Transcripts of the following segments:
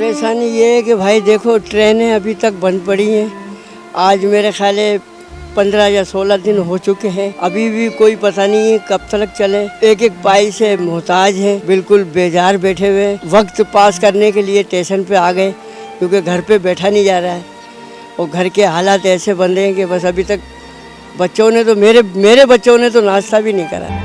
परेशानी ये है कि भाई देखो ट्रेनें अभी तक बंद पड़ी हैं। आज मेरे ख्याल है 15 या 16 दिन हो चुके हैं, अभी भी कोई पता नहीं है कब तक चले। एक एक पाई से मोहताज है, बिल्कुल बेजार बैठे हुए। वक्त पास करने के लिए स्टेशन पे आ गए क्योंकि घर पे बैठा नहीं जा रहा है और घर के हालात ऐसे बन रहे हैं कि बस अभी तक बच्चों ने तो मेरे बच्चों ने तो नाश्ता भी नहीं करा।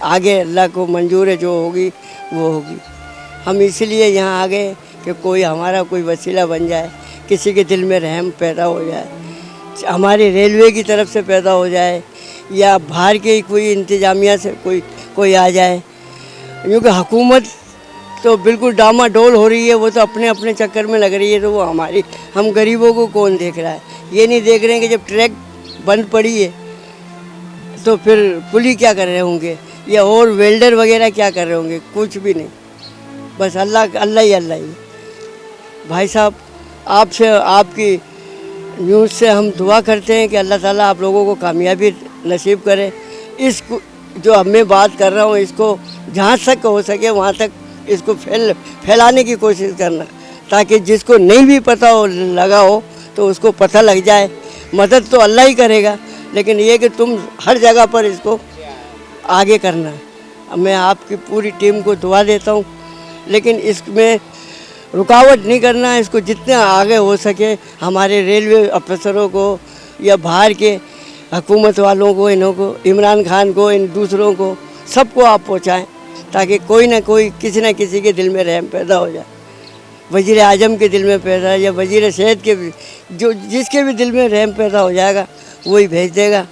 आगे अल्लाह को मंजूर है, जो होगी वो होगी। हम इसलिए यहाँ आ गए कि कोई हमारा कोई वसीला बन जाए, किसी के दिल में रहम पैदा हो जाए, हमारी रेलवे की तरफ से पैदा हो जाए या बाहर के कोई इंतजामिया से कोई आ जाए। क्योंकि हुकूमत तो बिल्कुल डामाडोल हो रही है, वो तो अपने अपने चक्कर में लग रही है। तो वो हम गरीबों को कौन देख रहा है? ये नहीं देख रहे हैं कि जब ट्रैक बंद पड़ी है तो फिर कुली क्या कर रहे होंगे या और वेल्डर वगैरह क्या कर रहे होंगे? कुछ भी नहीं, बस अल्लाह ही। भाई साहब, आपसे आपकी न्यूज़ से हम दुआ करते हैं कि अल्लाह ताला आप लोगों को कामयाबी नसीब करे। इस जो अब मैं बात कर रहा हूँ, इसको जहाँ तक हो सके वहाँ तक इसको फैलाने की कोशिश करना, ताकि जिसको नहीं भी पता हो लगा हो तो उसको पता लग जाए। मदद तो अल्लाह ही करेगा, लेकिन ये कि तुम हर जगह पर इसको आगे करना। मैं आपकी पूरी टीम को दुआ देता हूँ, लेकिन इसमें रुकावट नहीं करना। इसको जितने आगे हो सके हमारे रेलवे अफसरों को या बाहर के हुकूमत वालों को, इन्हों को, इमरान खान को, इन दूसरों को, सबको आप पहुँचाएँ, ताकि कोई ना कोई किसी न किसी के दिल में रहम पैदा हो जाए। वज़ीर आज़म के दिल में पैदा या वज़ीर सेहत के भी, जो जिसके भी दिल में रहम पैदा हो जाएगा वही भेज देगा।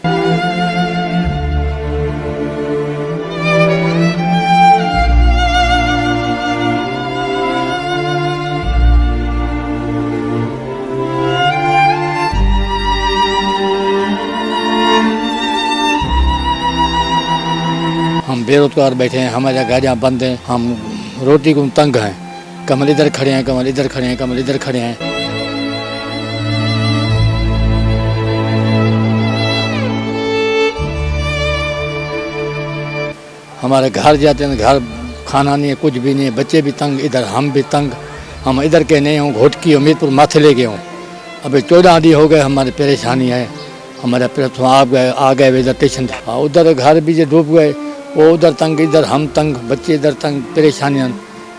हम बेरोजगार बैठे हैं, हमारे गाड़ियाँ बंद हैं, हम रोटी को तंग हैं। कमल इधर खड़े हैं, कमल इधर खड़े हैं, कमल इधर खड़े हैं। हमारे घर जाते हैं, घर खाना नहीं है, कुछ भी नहीं है, बच्चे भी तंग, इधर हम भी तंग। हम इधर के नहीं हूँ, घोटकी हमीरपुर माथे ले गए हूँ। अभी 14 दिन हो गए, हमारी परेशानी है। हमारे आ गए इधर स्टेशन, उधर घर भी जो डूब गए, वो उधर तंग, इधर हम तंग, बच्चे इधर तंग, परेशानियाँ।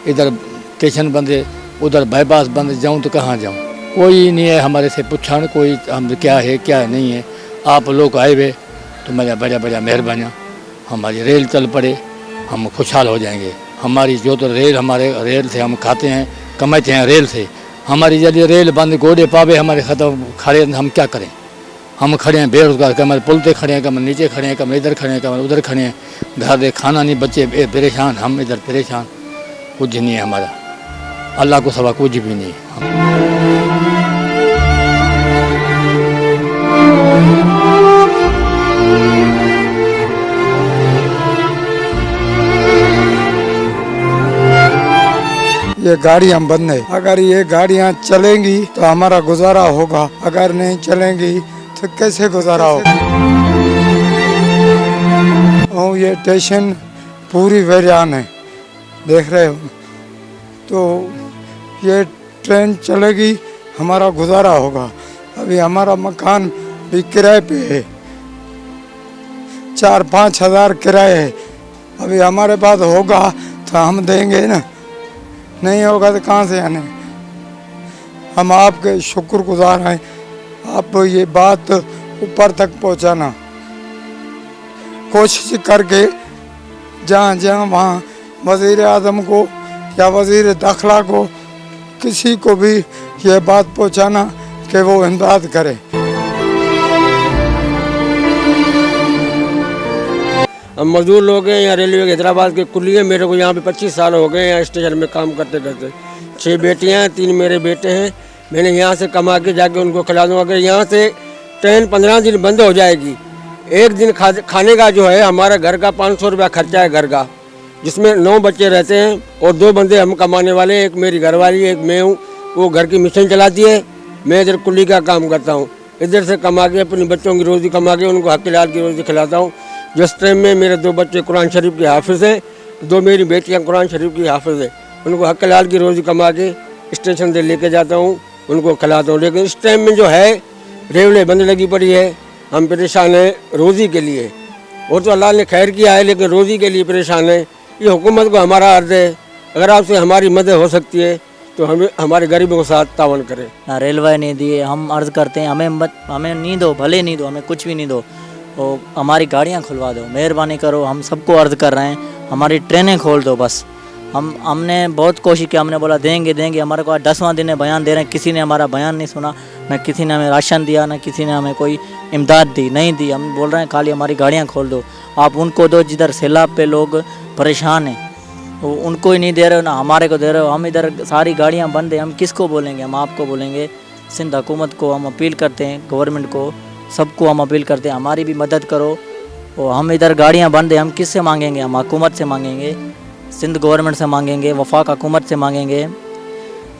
इधर स्टेशन बंद है, उधर बाईपास बंद, जाऊँ तो कहाँ जाऊँ? कोई नहीं है हमारे से पूछा, कोई हम क्या है क्या नहीं है। आप लोग आए हुए तो मेरा बड़ा मेहरबानी, हमारी रेल चल पड़े, हम खुशहाल हो जाएंगे। हमारी जो तो हमारे रेल से हम खाते हैं, कमाते हैं रेल से। हमारी यदि रेल बंद, गोडे पावे हमारे ख़त्म, खड़े हम क्या करें? हम खड़े हैं बेरोजगार, कमर पुल पे खड़े हैं, कमर नीचे खड़े हैं, कमर इधर खड़े हैं, कमर उधर खड़े हैं। घर दे खाना नहीं, बच्चे परेशान, हम इधर परेशान। कुछ नहीं है हमारा, अल्लाह को सवा कुछ भी नहीं। ये गाड़ियाँ बंद है, अगर ये गाड़ियाँ चलेंगी तो हमारा गुजारा होगा, अगर नहीं चलेंगी तो कैसे गुजारा होगा? और ये स्टेशन पूरी वीरान है, देख रहे हो। तो ये ट्रेन चलेगी, हमारा गुजारा होगा। अभी हमारा मकान भी किराए पे है, 4-5 हज़ार किराए है। अभी हमारे पास होगा तो हम देंगे ना, नहीं होगा तो कहाँ से आने? हम आपके शुक्रगुजार हैं, आप ये बात ऊपर तक पहुँचाना कोशिश करके, जहाँ वहाँ वज़ीर आज़म को या वज़ीर दाखिला को, किसी को भी ये बात पहुँचाना कि वो इमदाद करे। हम मजदूर लोग हैं यहाँ रेलवे के हैदराबाद के कुली है। मेरे को यहाँ पे 25 साल हो गए यहाँ स्टेशन में काम करते करते। 6 बेटियाँ हैं, 3 मेरे बेटे हैं। मैंने यहाँ से कमा के जाके उनको खिला दूँगा। अगर यहाँ से ट्रेन 15 दिन बंद हो जाएगी, एक दिन खाने का जो है, हमारा घर का 500 रुपया खर्चा है घर का, जिसमें 9 बच्चे रहते हैं और 2 बंदे हम कमाने वाले हैं। एक मेरी घरवाली, एक मैं हूँ, वो घर की मिशन चलाती है। मैं इधर कुली का काम करता हूँ, इधर से कमा के अपने बच्चों की रोज़ी कमा के उनको हक लाल की रोज़ी खिलाता हूँ। जिस टाइम में मेरे 2 बच्चे कुरान शरीफ के हाफिज़ हैं, 2 मेरी बेटियां कुरान शरीफ की हाफिज़ हैं, उनको हक हलाल की रोज़ी कमा के स्टेशन से लेके जाता हूँ, उनको खिलाता हूँ। लेकिन इस टाइम में जो है रेवड़े बंद लगी पड़ी है, हम परेशान हैं रोज़ी के लिए। और तो अल्लाह ने खैर किया है, लेकिन रोज़ी के लिए परेशान है। ये हुकूमत को हमारा अर्ज़ है, अगर आपसे हमारी मदद हो सकती है तो हमें हमारे गरीबों के साथ तावन करें। ना रेलवे नहीं दिए, हम अर्ज़ करते हैं हमें नहीं दो, भले नहीं दो, हमें कुछ भी नहीं दो, तो हमारी गाड़ियाँ खुलवा दो, मेहरबानी करो। हम सबको अर्ज़ कर रहे हैं, हमारी ट्रेनें खोल दो बस। हमने बहुत कोशिश की, हमने बोला देंगे देंगे, हमारे को 10वां दिन बयान दे रहे हैं, किसी ने हमारा बयान नहीं सुना, न किसी ने हमें राशन दिया, न किसी ने हमें कोई इमदाद दी, नहीं दी। हम बोल रहे हैं खाली हमारी गाड़ियाँ खोल दो, आप उनको दो जिधर सैलाब पे लोग परेशान हैं, वो उनको ही नहीं दे रहे हो, ना हमारे को दे रहे हो। हम इधर सारी गाड़ियाँ बंद हैं, हम किसको बोलेंगे? हम आपको बोलेंगे, सिंध हुकूमत को हम अपील करते हैं, गवर्नमेंट को, सबको हम अपील करते हैं हमारी भी मदद करो। और हम इधर गाड़ियाँ बंद हैं, हम किससे मांगेंगे? हम हुकूमत से मांगेंगे, सिंध गवर्नमेंट से मांगेंगे, वफाक हुकूमत से मांगेंगे।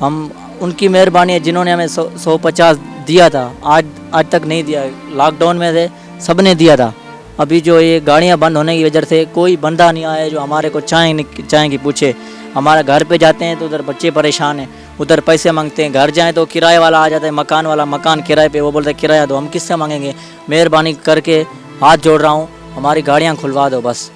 हम उनकी मेहरबानी है जिन्होंने हमें 150 दिया था, आज तक नहीं दिया। लॉकडाउन में से सब ने दिया था। अभी जो ये गाड़ियाँ बंद होने की वजह से कोई बंदा नहीं आया जो हमारे को चाय की पूछे। हमारे घर पे जाते हैं तो उधर बच्चे परेशान हैं, उधर पैसे मांगते हैं। घर जाएं तो किराए वाला आ जाता है, मकान वाला, मकान किराए पे, वो बोलते हैं किराया दो। हम किससे मांगेंगे? मेहरबानी करके हाथ जोड़ रहा हूँ, हमारी गाड़ियाँ खुलवा दो बस।